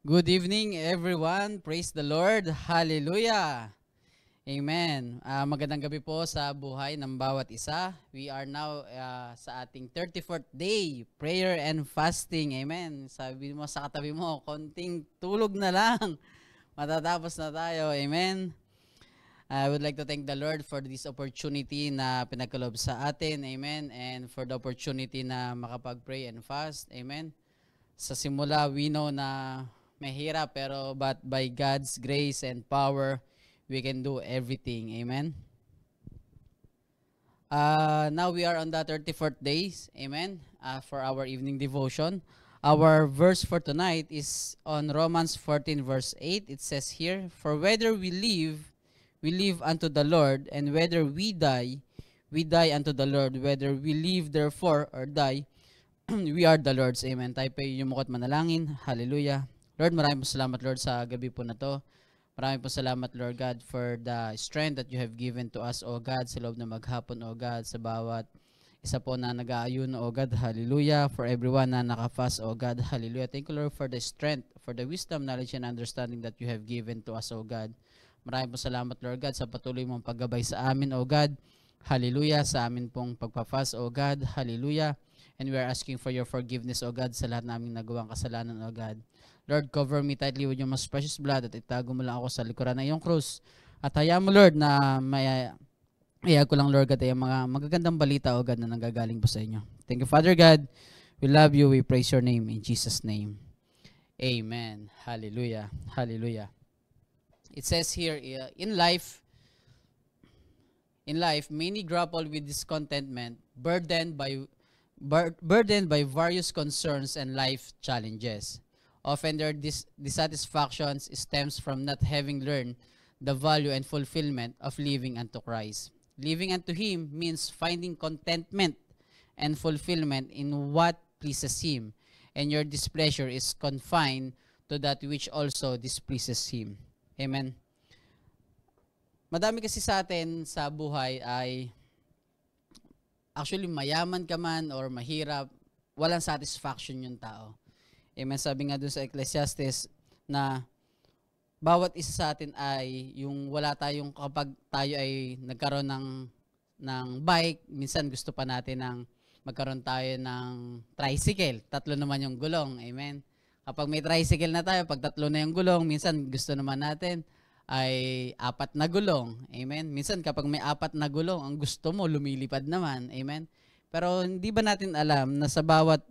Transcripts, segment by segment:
Good evening, everyone. Praise the Lord. Hallelujah. Amen. Magandang gabi po sa buhay ng bawat isa. We are now sa ating 34th day, prayer and fasting. Amen. Sabi mo sa katabi mo, konting tulog na lang. Matatapos na tayo. Amen. I would like to thank the Lord for this opportunity na pinagkaloob sa atin. Amen. And for the opportunity na makapag-pray and fast. Amen. Sa simula, we know na mahirap, pero but by God's grace and power, we can do everything. Amen. Now we are on the 34th days. Amen. For our evening devotion. Our verse for tonight is on Romans 14 verse 8. It says here, "For whether we live unto the Lord, and whether we die unto the Lord. Whether we live therefore or die, we are the Lord's." Amen. Tayo pa yung mukot manalangin. Hallelujah. Lord, maraming salamat, Lord, sa gabi po na to. Maraming po salamat, Lord God, for the strength that you have given to us, O God, sa loob na maghapon, O God, sa bawat isa po na nag-aayun, O God. Hallelujah. For everyone na nakafast, O God. Hallelujah. Thank you, Lord, for the strength, for the wisdom, knowledge, and understanding that you have given to us, O God. Maraming po salamat, Lord God, sa patuloy mong paggabay sa amin, O God. Hallelujah. Sa amin pong pagpafast, O God. Hallelujah. And we are asking for your forgiveness, O God, sa lahat naming nagawang kasalanan, O God. Lord, cover me tightly with your most precious blood at itago mo lang ako sa likuran ng iyong krus. At hayaan mo, Lord, na iyag ko lang, Lord God, ay mga magagandang balita, O God, na nanggagaling po sa inyo. Thank you, Father God. We love you. We praise your name. In Jesus' name. Amen. Hallelujah. Hallelujah. It says here, in life, many grapple with discontentment, burdened by various concerns and life challenges. Often their dissatisfactions stems from not having learned the value and fulfillment of living unto Christ. Living unto Him means finding contentment and fulfillment in what pleases Him, and your displeasure is confined to that which also displeases Him. Amen. Madami kasi sa atin sa buhay ay actually mayaman ka man or mahirap, walang satisfaction yung tao. Amen. Sabi nga dun sa Ecclesiastes na bawat isa sa atin ay yung wala tayong, kapag tayo ay nagkaroon ng bike, minsan gusto pa natin ng magkaroon tayo ng tricycle. 3 naman yung gulong. Amen. Kapag may tricycle na tayo, pag 3 na yung gulong, minsan gusto naman natin ay 4 na gulong. Amen. Minsan kapag may 4 na gulong, ang gusto mo lumilipad naman. Amen. Pero hindi ba natin alam na sa bawat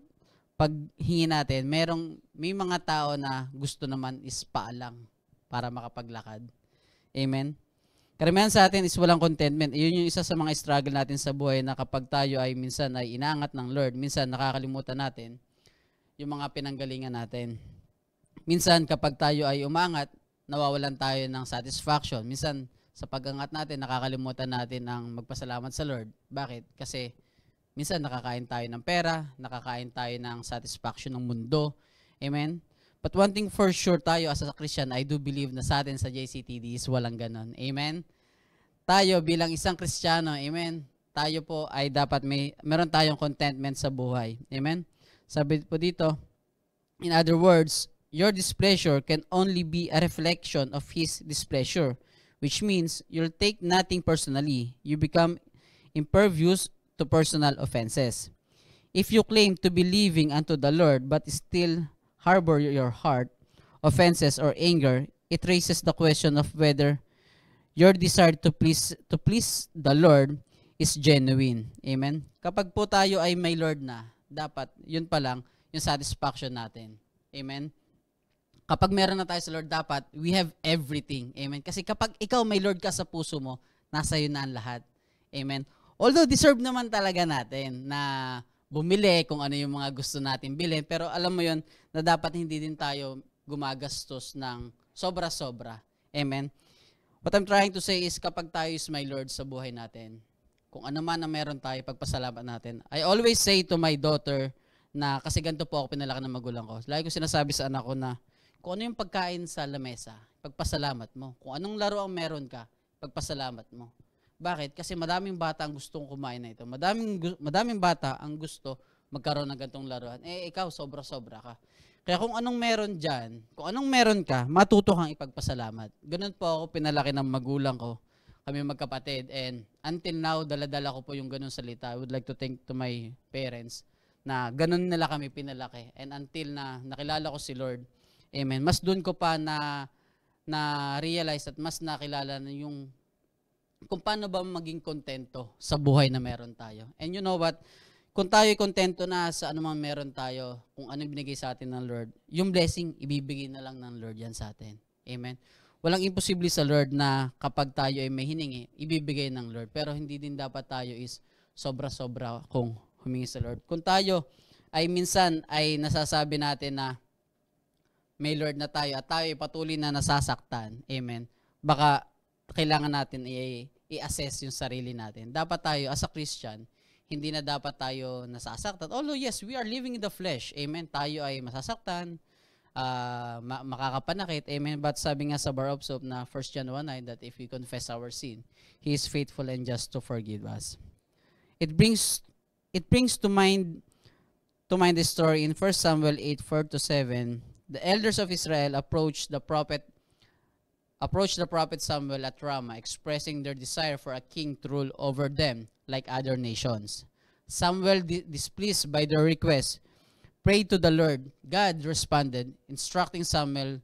paghingi natin, may mga tao na gusto naman is paa lang para makapaglakad. Amen. Karamihan sa atin is walang contentment. Iyon yung isa sa mga struggle natin sa buhay, na kapag tayo ay minsan ay inaangat ng Lord, minsan nakakalimutan natin yung mga pinanggalingan natin. Minsan kapag tayo ay umangat, nawawalan tayo ng satisfaction. Minsan sa pag-angat natin, nakakalimutan natin ang magpasalamat sa Lord. Bakit? Kasi minsan nakakain tayo ng pera, nakakain tayo ng satisfaction ng mundo. Amen? But one thing for sure tayo as a Christian, I do believe na sa atin sa JCTD is walang ganon. Amen? Tayo bilang isang Kristiyano, amen, tayo po ay dapat meron tayong contentment sa buhay. Amen? Sabi po dito, in other words, your displeasure can only be a reflection of His displeasure, which means you'll take nothing personally. You become impervious to personal offenses. If you claim to be living unto the Lord but still harbor your heart offenses or anger, it raises the question of whether your desire to please the Lord is genuine. Amen. Kapag po tayo ay may Lord na, dapat yun pa lang yung satisfaction natin. Amen. Kapag meron na tayo sa Lord, dapat we have everything. Amen. Kasi kapag ikaw may Lord ka sa puso mo, nasa iyo na ang lahat. Amen. Although deserve naman talaga natin na bumili kung ano yung mga gusto natin bilhin, pero alam mo yon na dapat hindi din tayo gumagastos ng sobra-sobra. Amen? What I'm trying to say is, kapag tayo is my Lord sa buhay natin, kung ano man na meron tayo, pagpasalamat natin. I always say to my daughter na, kasi ganito po ako pinalaki ng magulang ko, lagi ko sinasabi sa anak ko na, kung ano yung pagkain sa lamesa, pagpasalamat mo. Kung anong laro ang meron ka, pagpasalamat mo. Bakit? Kasi madaming bata ang gustong kumain na ito. Madaming bata ang gusto magkaroon ng ganitong laruan. Ikaw, sobra-sobra ka. Kaya kung anong meron dyan, kung anong meron ka, matuto kang ipagpasalamat. Ganun po ako pinalaki ng magulang ko, kami magkapatid. And until now, daladala ko po yung ganun salita. I would like to thank to my parents na ganun nila kami pinalaki. And until na nakilala ko si Lord, amen, mas doon ko pa na-realize at mas nakilala na yung kung paano ba maging kontento sa buhay na meron tayo. And you know what? Kung tayo kontento na sa anumang meron tayo, kung ano binigay sa atin ng Lord, yung blessing, ibibigay na lang ng Lord yan sa atin. Amen? Walang imposible sa Lord na kapag tayo ay may hiningi, ibibigay ng Lord. Pero hindi din dapat tayo is sobra-sobra kung humingi sa Lord. Kung tayo ay minsan ay nasasabi natin na may Lord na tayo at tayo ay patuloy na nasasaktan, amen, baka kailangan natin i-assess yung sarili natin. Dapat tayo as a Christian, hindi na dapat tayo nasasaktan. Although yes, we are living in the flesh. Amen. Tayo ay masasaktan, makakapanakit. Amen. But sabi nga sa bar of soap na 1 John 1:9 that if we confess our sin, He is faithful and just to forgive us. It brings to mind the story in 1 Samuel 8:4-7. The elders of Israel approached the prophet Samuel at Ramah, expressing their desire for a king to rule over them like other nations. Samuel, displeased by their request, prayed to the Lord. God responded, instructing Samuel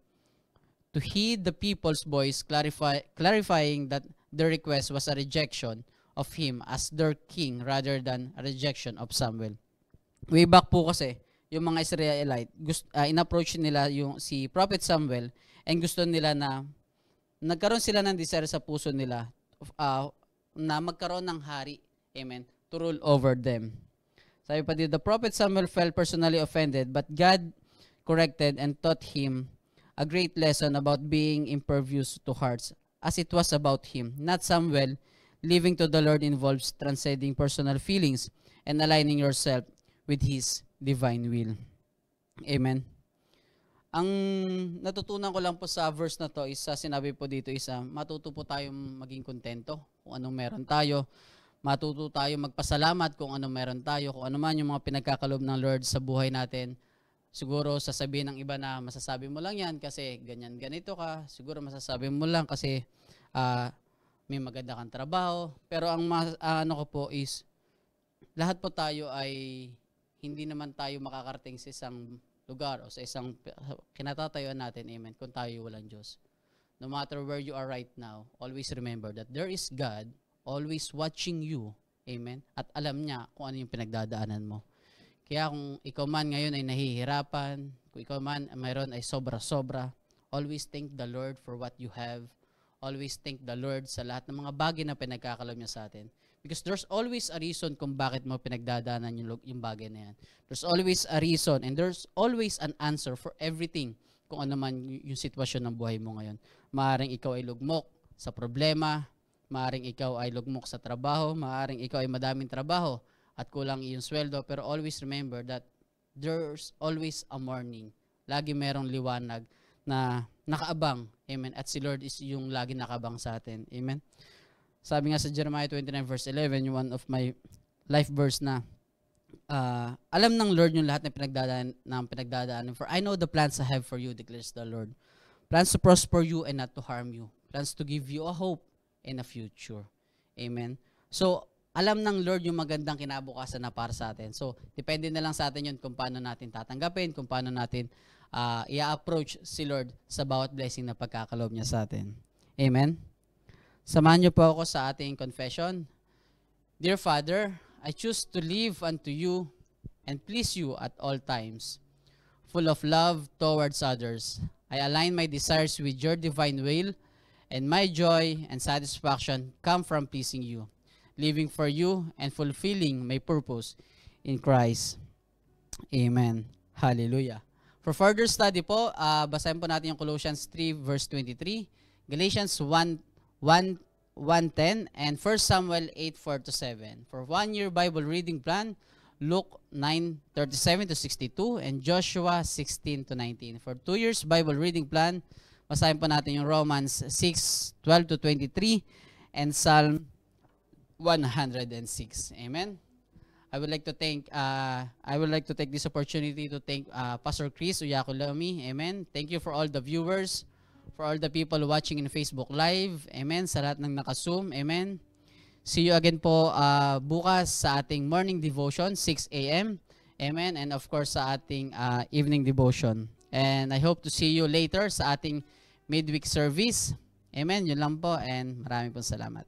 to heed the people's voice, clarifying that their request was a rejection of him as their king rather than a rejection of Samuel. Way back po kasi, yung mga Israelite, in-approach nila si Prophet Samuel and gusto nila na nagkaroon sila ng desire sa puso nila na magkaroon ng hari, amen, to rule over them. Sabi pa dito, the prophet Samuel felt personally offended, but God corrected and taught him a great lesson about being impervious to hearts, as it was about him, not Samuel. Living to the Lord involves transcending personal feelings and aligning yourself with His divine will. Amen. Ang natutunan ko lang po sa verse na to is sinabi po dito is matuto po tayong maging kontento kung anong meron tayo. Matuto tayo magpasalamat kung anong meron tayo, kung ano man yung mga pinagkakalob ng Lord sa buhay natin. Siguro sasabihin ng iba na masasabi mo lang yan kasi ganito ka. Siguro masasabi mo lang kasi may maganda kang trabaho. Pero ang ano ko po is lahat po tayo ay hindi naman tayo makakarating sa isang lugar o sa isang kinatatayuan natin, amen, kung tayo walang Diyos. No matter where you are right now, always remember that there is God always watching you, amen, at alam niya kung ano yung pinagdadaanan mo. Kaya kung ikaw man ngayon ay nahihirapan, kung ikaw man mayroon ay sobra-sobra, always thank the Lord for what you have. Always thank the Lord sa lahat ng mga bagay na pinagkakalob niya sa atin. Because there's always a reason kung bakit mo pinagdadaanan yung bagay na yan. There's always a reason and there's always an answer for everything kung ano man yung sitwasyon ng buhay mo ngayon. Maaaring ikaw ay lugmok sa problema, maaaring ikaw ay lugmok sa trabaho, maaaring ikaw ay madaming trabaho at kulang iyong sweldo, pero always remember that there's always a morning. Lagi merong liwanag na nakaabang. Amen. At si Lord is yung lagi nakaabang sa atin. Amen. Sabi nga sa Jeremiah 29 verse 11, yung one of my life verse na alam ng Lord yung lahat ng pinagdadaanan. For I know the plans I have for you, declares the Lord. Plans to prosper you and not to harm you. Plans to give you a hope and a future. Amen. So, alam ng Lord yung magandang kinabukasan na para sa atin. So, depende na lang sa atin yun kung paano natin tatanggapin, kung paano natin i-approach si Lord sa bawat blessing na pagkakalob niya sa atin. Amen. Samahan niyo po ako sa ating confession. Dear Father, I choose to live unto you and please you at all times, full of love towards others. I align my desires with your divine will, and my joy and satisfaction come from pleasing you, living for you and fulfilling my purpose in Christ. Amen. Hallelujah. For further study po, basahin po natin yung Colossians 3 verse 23, Galatians 1:10 and 1 Samuel 8:4-7. For 1 year Bible reading plan, Luke 9:37-62 and Joshua 16-19. For 2 years Bible reading plan, basahin po natin yung Romans 6:12-23 and Psalm 106. Amen. I would like to take this opportunity to thank Pastor Chris Uyakulami. Amen. Thank you for all the viewers, for all the people watching in Facebook Live. Amen. Sa lahat ng naka-Zoom. Amen. See you again po bukas sa ating morning devotion, 6 a.m. Amen. And of course sa ating evening devotion. And I hope to see you later sa ating midweek service. Amen. Yun lang po and maraming po salamat.